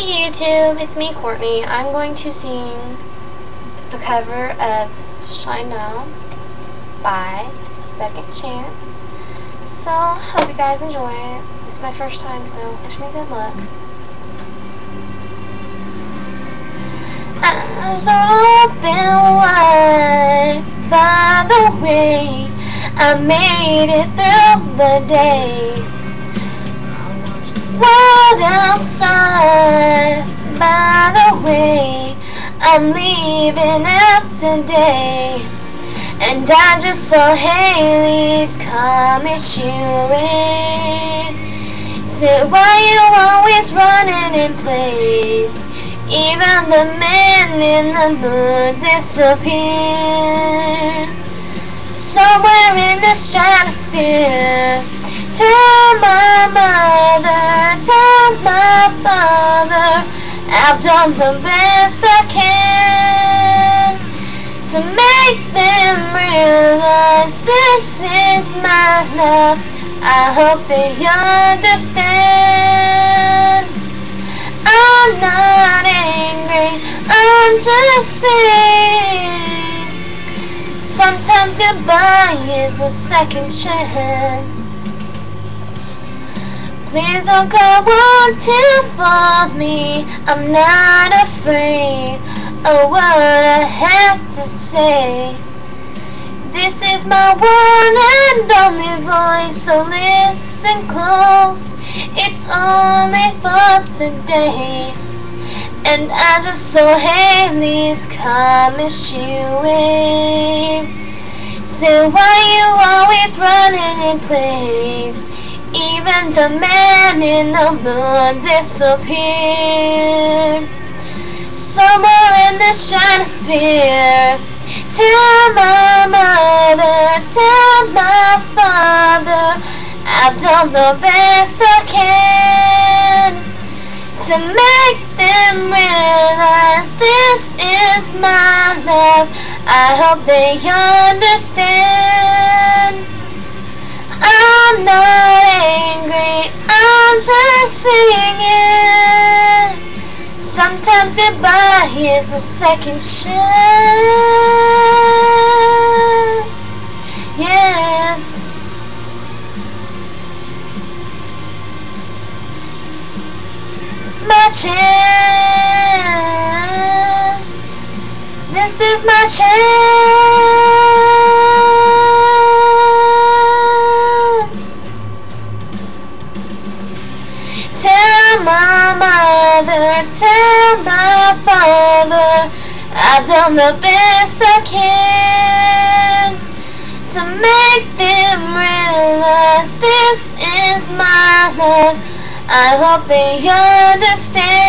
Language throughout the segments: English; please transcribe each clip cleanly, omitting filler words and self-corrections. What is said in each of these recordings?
Hey YouTube, it's me Courtney. I'm going to sing the cover of Shinedown by Second Chance. So, hope you guys enjoy it. This is my first time, so wish me good luck. Eyes are open wide by the way I made it through the day. World outside, by the way, I'm leaving out today. And I just saw Haley's coming shooting. So why you always running in place? Even the man in the moon disappears. Somewhere in the stratosphere. Tell my mother, tell my father, I've done the best I can to make them realize this is my love. I hope they understand. I'm not angry, I'm just saying sometimes goodbye is a second chance. Please don't go on to fall me. I'm not afraid of what I have to say. This is my one and only voice, so listen close. It's only for today. And I just saw Haley's coming shooting. So why you always running in place? Even the man in the moon disappeared. Somewhere in the stratosphere. Tell my mother, tell my father, I've done the best I can to make them realize this is my love. I hope they understand. I'm not angry, I'm just singing. Sometimes goodbye is a second chance. Yeah. It's my chance. This is my chance. Tell my mother, tell my father, I've done the best I can to make them realize this is my love. I hope they understand.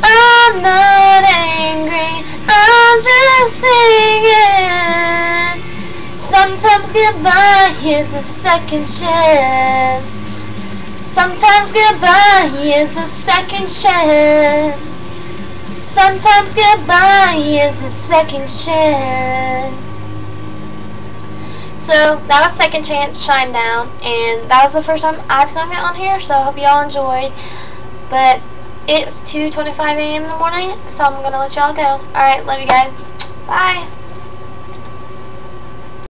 I'm not angry, I'm just singing. Sometimes goodbye is a second chance. Sometimes goodbye is a second chance. Sometimes goodbye is a second chance. So that was Second Chance, Shinedown, and that was the first time I've sung it on here, so I hope y'all enjoyed. But it's 2:25 a.m. in the morning, so I'm going to let y'all go. Alright, love you guys. Bye.